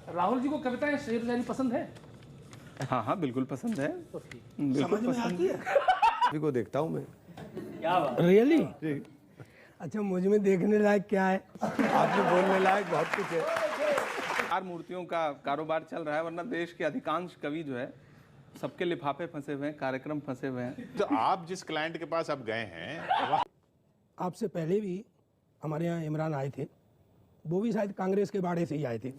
राहुल जी को कविताएं शेर शायरी पसंद है? हाँ हाँ बिल्कुल पसंद है, तो ठीक। बिल्कुल पसंद है। अभी को देखता हूँ मैं। क्या बात। रियली? जी। अच्छा, मुझ में देखने लायक क्या है? आपने बोलने लायक बहुत कुछ है। चार मूर्तियों का कारोबार चल रहा है, वरना देश के अधिकांश कवि जो है सबके लिफाफे फंसे हुए हैं, कार्यक्रम फंसे हुए हैं। तो आप जिस क्लाइंट के पास अब गए हैं आपसे पहले भी हमारे यहाँ इमरान आए थे, वो भी शायद कांग्रेस के बाड़े से ही आए थे।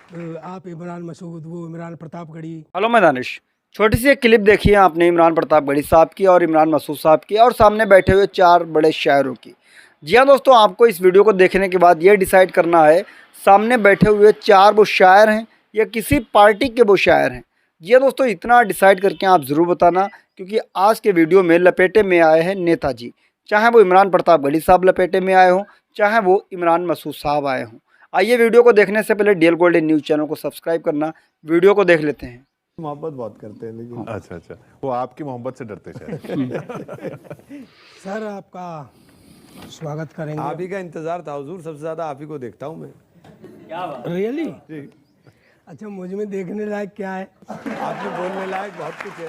तो आप इमरान मसूद, वो इमरान प्रतापगढ़ी। हेलो मैं दानिश। छोटी सी एक क्लिप देखी है आपने इमरान प्रतापगढ़ी साहब की और इमरान मसूद साहब की और सामने बैठे हुए चार बड़े शायरों की। जी हाँ दोस्तों, आपको इस वीडियो को देखने के बाद ये डिसाइड करना है सामने बैठे हुए चार वो शायर हैं या किसी पार्टी के वो शायर हैं। जी हाँ दोस्तों, इतना डिसाइड करके आप ज़रूर बताना, क्योंकि आज के वीडियो में लपेटे में आए हैं नेताजी, चाहे वो इमरान प्रतापगढ़ी साहब लपेटे में आए हों, चाहे वो इमरान मसूद साहब आए हों। आइए वीडियो को देखने से पहले डीएल गोल्डन न्यूज़ चैनल को सब्सक्राइब करना। वीडियो को देख लेते हैं। मोहब्बत बहुत करते हैं लेकिन। अच्छा, वो आपकी मोहब्बत से डरते शायद। सर आपका स्वागत करेंगे। आप ही का इंतजार था हुजूर, सबसे ज्यादा आप ही को देखता हूँ मैं। क्या बात। रियली? जी। अच्छा, मुझ में देखने लायक क्या है? आपने बोलने लायक बहुत कुछ है।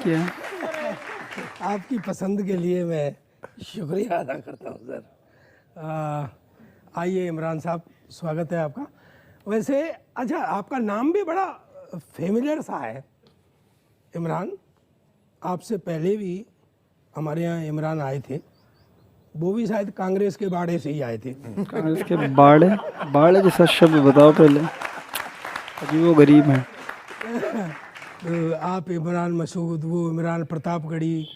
क्या? आपकी पसंद के लिए मैं शुक्रिया अदा करता हूँ सर। आइए इमरान साहब, स्वागत है आपका। वैसे अच्छा, आपका नाम भी बड़ा फेमिलियर सा है, इमरान। आपसे पहले भी हमारे यहाँ इमरान आए थे, वो भी शायद कांग्रेस के बाड़े से ही आए थे। कांग्रेस के बाड़े? बाड़े जैसा शब्द बताओ पहले, अभी वो गरीब हैं। तो आप इमरान मसूद, वो इमरान प्रतापगढ़ी।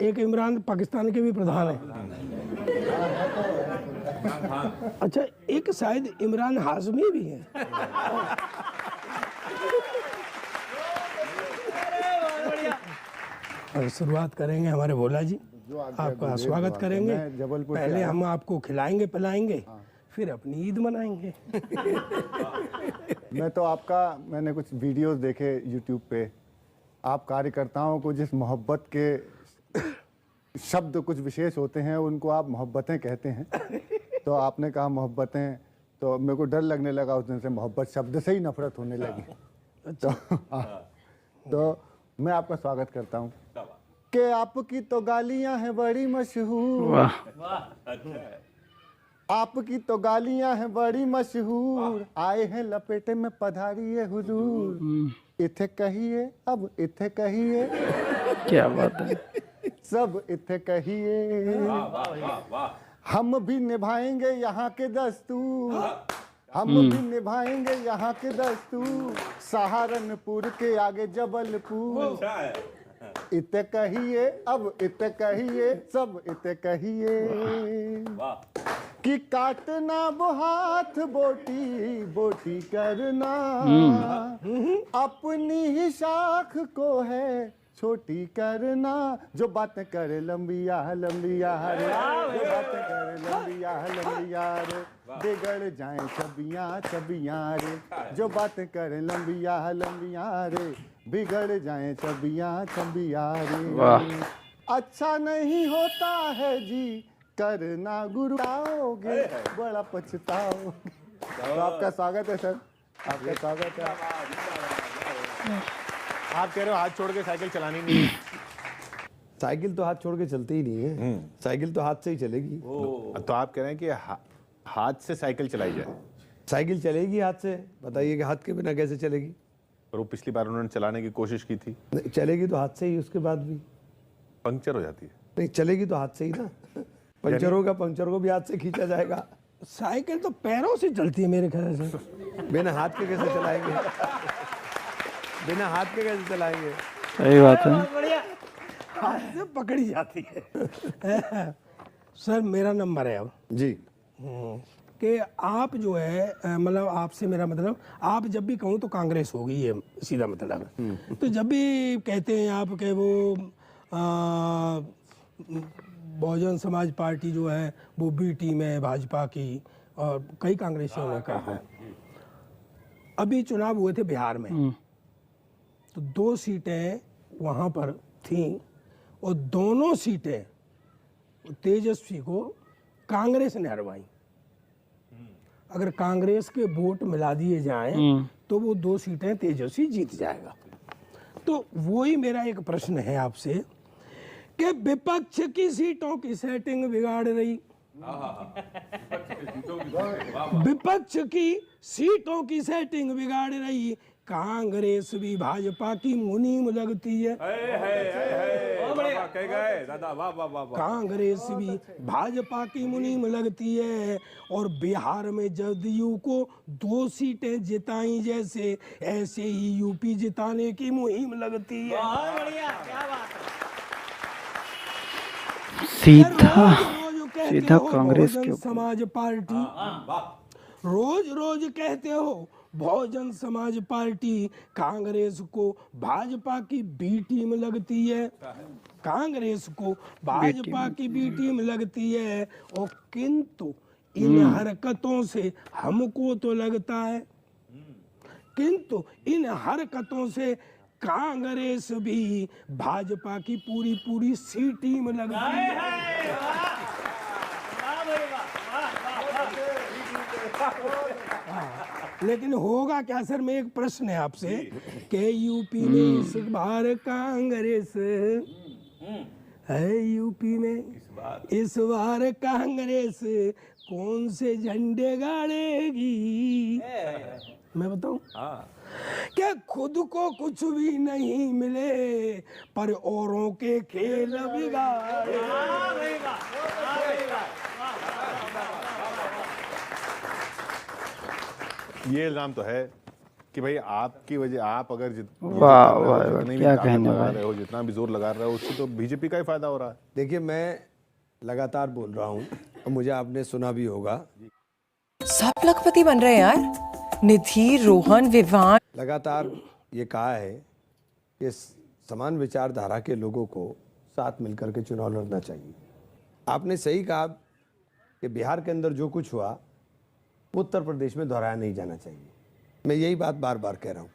एक इमरान पाकिस्तान के भी प्रधान है। अच्छा, एक शायद इमरान हाशमी भी है। और शुरुआत करेंगे हमारे भोला जी, आपका स्वागत करेंगे। पहले हम आपको खिलाएंगे पिलाएंगे, फिर अपनी ईद मनाएंगे। मैं तो मैंने कुछ वीडियोस देखे यूट्यूब पे, आप कार्यकर्ताओं को जिस मोहब्बत के शब्द कुछ विशेष होते हैं उनको आप मोहब्बतें कहते हैं। तो आपने कहा मोहब्बतें, तो मेरे को डर लगने लगा उस दिन से, मोहब्बत शब्द से ही नफरत होने लगी। तो मैं आपका स्वागत करता हूँ कि आपकी तो गालियाँ हैं बड़ी मशहूर, आपकी तो गालियां हैं बड़ी मशहूर, आए हैं लपेटे में पधारिए हुजूर। इथे कहिए, अब इथे कहिए, क्या बात है। सब इथे कहिए, हम भी निभाएंगे यहाँ के दस्तूर, हम भी निभाएंगे यहाँ के दस्तूर, सहारनपुर के आगे जबलपुर। इते कहिए, अब इते कहिए, सब इते कहिए, कि काटना वो हाथ बोटी बोटी करना, अपनी ही शाख को है छोटी करना। जो बातें करे लंबिया लंबिया रे, जो बातें करे लंबिया लंबिया रे, बिगड़ जाए छबियाँ छबियाँ रे, जो बातें करे लंबिया लंबिया रे, बिगड़ जाए छबियाँ छबियाँ रे। अच्छा नहीं होता है जी करना गुरु, आओगे बड़ा पछताओगे। तो आपका स्वागत है सर, आपका स्वागत है। आप कह रहे हो हाथ छोड़ के साइकिल चलानी नहीं है। साइकिल तो हाथ छोड़ के चलती ही नहीं है, साइकिल तो हाथ से ही चलेगी। तो आप कह रहे हैं कि हाथ से साइकिल चलाई जाए। साइकिल चलेगी हाथ से, बताइए कि हाथ के बिना कैसे चलेगी? और वो पिछली बार उन्होंने चलाने की कोशिश की थी, नहीं, चलेगी तो हाथ से ही, उसके बाद भी पंक्चर हो जाती है। नहीं, चलेगी तो हाथ से ही ना। पंचर होगा, पंचर को भी हाथ से खींचा जाएगा। साइकिल तो पैरों से चलती है मेरे ख्याल से। बिना हाथ के कैसे चलाएंगे? बिना हाथ के कैसे चलाएंगे? सही बात है। हाथ से पकड़ी जाती है। सर मेरा नंबर है अब जी, कि आप जो है, मतलब आपसे मेरा मतलब, आप जब भी कहूँ तो कांग्रेस होगी, ये सीधा मतलब है। तो जब भी कहते हैं आप के वो बहुजन समाज पार्टी जो है वो बी टीम है भाजपा की, और कई कांग्रेसियों ने कहा है। अभी चुनाव हुए थे बिहार में, तो 2 सीटें वहाँ पर थीं और दोनों सीटें तेजस्वी को कांग्रेस ने हरवाई। अगर कांग्रेस के वोट मिला दिए जाएं तो वो 2 सीटें तेजस्वी जीत जाएगा। तो वही मेरा एक प्रश्न है आपसे कि विपक्ष की सीटों की सेटिंग बिगाड़ रही, विपक्ष की सीटों की सेटिंग बिगाड़ रही, कांग्रेस भी भाजपा की मुनीम लगती है। कांग्रेस भी भाजपा की मुनीम लगती है और बिहार में जदयू को 2 सीटें जिताई जैसे, ऐसे ही यूपी जिताने की मुहिम लगती है। बहुत बढ़िया, क्या बात है। सीधा कांग्रेस के ऊपर। समाज पार्टी रोज रोज कहते हो बहुजन समाज पार्टी कांग्रेस को भाजपा की बी टीम लगती है, कांग्रेस को भाजपा की बी टीम लगती है। और किंतु इन हरकतों से हमको तो लगता है, किंतु इन हरकतों से कांग्रेस भी भाजपा की पूरी पूरी सी टीम लगती है। लेकिन होगा क्या सर, मैं एक प्रश्न है आपसे कि यूपी में इस बार कांग्रेस है, यूपी में इस बार कांग्रेस कौन से झंडे गाड़ेगी? मैं बताऊं क्या खुद को कुछ भी नहीं मिले पर औरों के खेल बिगाड़े। ये इल्जाम तो है कि भाई आपकी वजह, आप अगर क्या कहने लगा रहे हो, जितना भी जोर लगा रहे हो, उससे तो बीजेपी का ही फायदा हो रहा है। देखिए, मैं लगातार बोल रहा हूँ और मुझे आपने सुना भी होगा, सब लखपति बन रहे हैं यार। निधि, रोहन, विवान, लगातार ये कहा है कि समान विचारधारा के लोगों को साथ मिलकर के चुनाव लड़ना चाहिए। आपने सही कहा कि बिहार के अंदर जो कुछ हुआ वो उत्तर प्रदेश में दोहराया नहीं जाना चाहिए। मैं यही बात बार बार कह रहा हूँ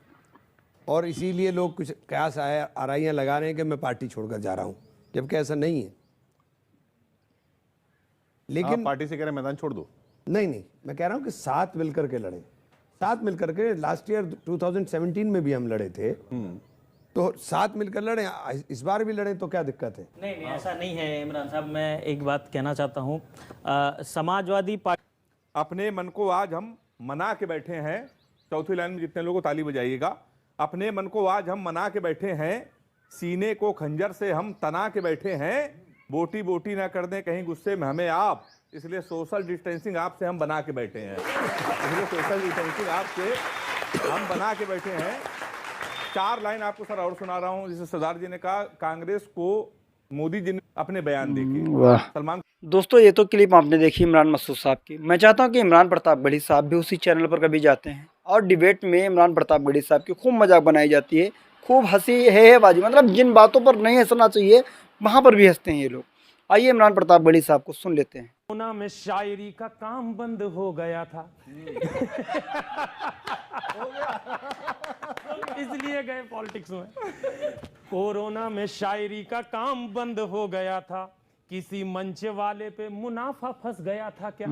और इसीलिए लोग कुछ कयास आराइयाँ लगा रहे हैं कि मैं पार्टी छोड़कर जा रहा हूँ, जबकि ऐसा नहीं है। लेकिन पार्टी से कह रहे हैं मैदान छोड़ दो। नहीं, मैं कह रहा हूँ कि साथ मिलकर के लड़ें, साथ मिलकर के। लास्ट ईयर 2017 में भी हम लड़े थे, तो साथ मिलकर लड़ें, इस बार भी लड़ें तो क्या दिक्कत है? नहीं, ऐसा नहीं है इमरान साहब। मैं एक बात कहना चाहता हूँ, समाजवादी पार्टी अपने मन को आज हम मना के बैठे हैं। चौथी लाइन में जितने लोगों को ताली बजाइएगा। अपने मन को आज हम मना के बैठे हैं, सीने को खंजर से हम तना के बैठे हैं, बोटी बोटी ना कर दें कहीं गुस्से में हमें आप, इसलिए सोशल डिस्टेंसिंग आपसे हम बना के बैठे हैं। इसलिए सोशल डिस्टेंसिंग आपसे हम बना के बैठे हैं। 4 लाइन आपको सर और सुना रहा हूं। जैसे सरदार जी ने कहा, कांग्रेस को मोदी जी ने अपने बयान देके सलमान। दोस्तों, ये तो क्लिप आपने देखी इमरान मसूद साहब की। मैं चाहता हूं कि इमरान प्रतापगढ़ी साहब भी उसी चैनल पर कभी जाते हैं और डिबेट में इमरान प्रतापगढ़ी साहब की खूब मजाक बनाई जाती है, खूब हंसी है बाजी, मतलब जिन बातों पर नहीं हंसना चाहिए वहां पर भी हंसते हैं ये लोग। आइए इमरान प्रतापगढ़ी साहब को सुन लेते हैं। कोरोना में शायरी का काम बंद हो गया था इसलिए गए पॉलिटिक्स में। कोरोना में शायरी का काम बंद हो गया था, किसी मंच वाले पे मुनाफा फंस गया था क्या?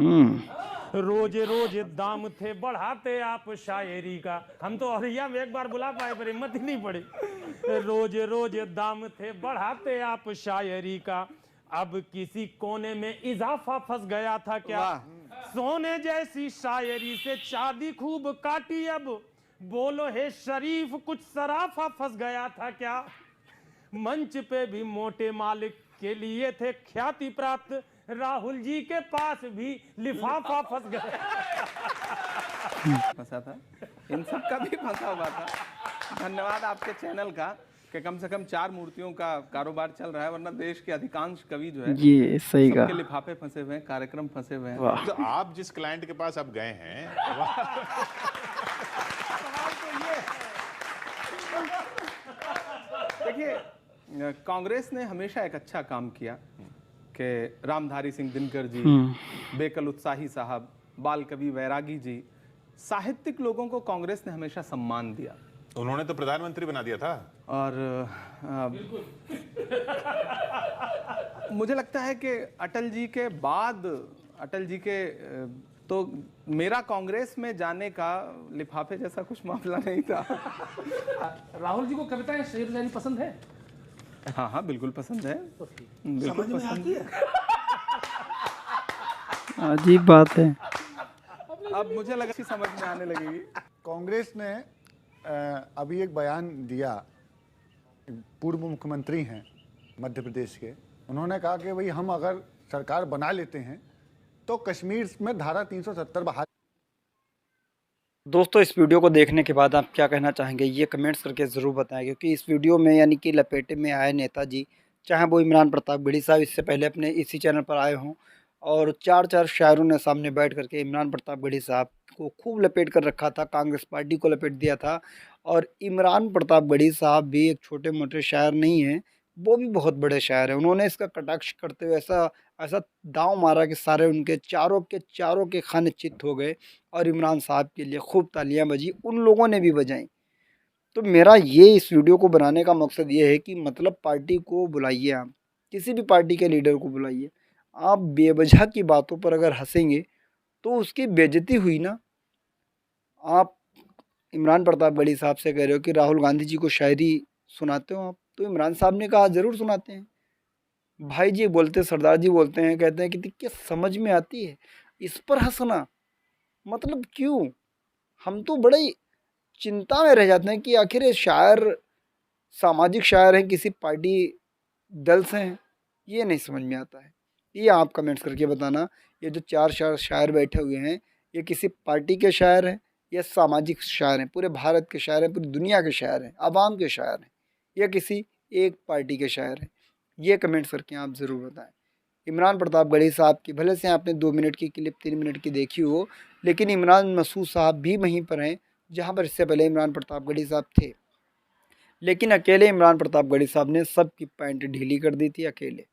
रोज रोज दाम थे बढ़ाते आप शायरी का। हम तो हरिया में एक बार बुला पाए पर हिम्मत ही नहीं पड़ी। रोज रोज दाम थे बढ़ाते आप शायरी का, अब किसी कोने में इजाफा फंस गया था क्या? सोने जैसी शायरी से चांदी खूब काटी, अब बोलो हे शरीफ कुछ सराफा फंस गया था क्या? मंच पे भी मोटे मालिक के लिए थे ख्याति प्राप्त, राहुल जी के पास भी लिफाफा फंस गया फंसा था, इन सब का भी फंसा हुआ था। धन्यवाद आपके चैनल का कि कम से कम 4 मूर्तियों का कारोबार चल रहा है, वरना देश के अधिकांश कवि जो है ये सही सबके लिफाफे फंसे हुए हैं, कार्यक्रम फंसे हुए हैं। तो आप जिस क्लाइंट के पास अब गए हैं देखिए, कांग्रेस ने हमेशा एक अच्छा काम किया कि रामधारी सिंह दिनकर जी, बेकल उत्साही साहब, बाल कवि वैरागी जी, साहित्यिक लोगों को कांग्रेस ने हमेशा सम्मान दिया। उन्होंने तो प्रधानमंत्री बना दिया था। और मुझे लगता है कि अटल जी के बाद अटल जी के तो मेरा कांग्रेस में जाने का लिफाफे जैसा कुछ मामला नहीं था। राहुल जी को कविताएं शेर शायरी पसंद है? हाँ हाँ बिल्कुल पसंद है, बिल्कुल पसंद है। अजीब बात है। अब मुझे लगा कि समझ में आने लगेगी। कांग्रेस ने अभी एक बयान दिया, पूर्व मुख्यमंत्री हैं मध्य प्रदेश के, उन्होंने कहा कि भाई हम अगर सरकार बना लेते हैं तो कश्मीर में धारा 370 बहाल। दोस्तों इस वीडियो को देखने के बाद आप क्या कहना चाहेंगे ये कमेंट्स करके ज़रूर बताएं, क्योंकि इस वीडियो में यानी कि लपेटे में आए नेताजी, चाहे वो इमरान प्रतापगढ़ी साहब इससे पहले अपने इसी चैनल पर आए हों, और चार शायरों ने सामने बैठ करके इमरान प्रतापगढ़ी साहब को खूब लपेट कर रखा था, कांग्रेस पार्टी को लपेट दिया था। और इमरान प्रतापगढ़ी साहब भी एक छोटे मोटे शायर नहीं हैं, वो भी बहुत बड़े शायर हैं। उन्होंने इसका कटाक्ष करते हुए ऐसा दांव मारा कि सारे उनके चारों के खाने चित्त हो गए, और इमरान साहब के लिए खूब तालियां बजी, उन लोगों ने भी बजाई। तो मेरा ये इस वीडियो को बनाने का मकसद ये है कि मतलब पार्टी को बुलाइए, आप किसी भी पार्टी के लीडर को बुलाइए, आप बेवजह की बातों पर अगर हंसेंगे तो उसकी बेइज्जती हुई ना। आप इमरान प्रतापगढ़ी साहब से कह रहे हो कि राहुल गांधी जी को शायरी सुनाते हो आप, तो इमरान साहब ने कहा ज़रूर सुनाते हैं। भाई जी बोलते, सरदार जी बोलते हैं, कहते हैं कि क्या समझ में आती है इस पर हंसना, मतलब क्यों? हम तो बड़े चिंता में रह जाते हैं कि आखिर ये शायर सामाजिक शायर हैं, किसी पार्टी दल से हैं, ये नहीं समझ में आता है। ये आप कमेंट्स करके बताना, ये जो चार शायर बैठे हुए हैं ये किसी पार्टी के शायर हैं या सामाजिक शायर हैं, पूरे भारत के शायर हैं, पूरी दुनिया के शायर हैं, आवाम के शायर हैं, या किसी एक पार्टी के शायर हैं? ये कमेंट्स करके आप ज़रूर बताएं। इमरान प्रतापगढ़ी साहब की भले से आपने 2 मिनट की क्लिप 3 मिनट की देखी हो, लेकिन इमरान मसूद साहब भी वहीं पर हैं जहाँ पर इससे पहले इमरान प्रतापगढ़ी साहब थे। लेकिन अकेले इमरान प्रतापगढ़ी साहब ने सबकी पैंट ढीली कर दी थी, अकेले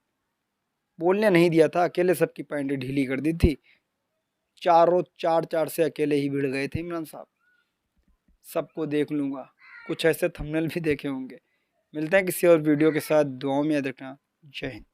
बोलने नहीं दिया था, अकेले सबकी पैंट ढीली कर दी थी। चार से अकेले ही भिड़ गए थे इमरान साहब। सबको देख लूँगा, कुछ ऐसे थंबनेल भी देखे होंगे। मिलते हैं किसी और वीडियो के साथ, दुआओं में याद रखना। जय हिंद।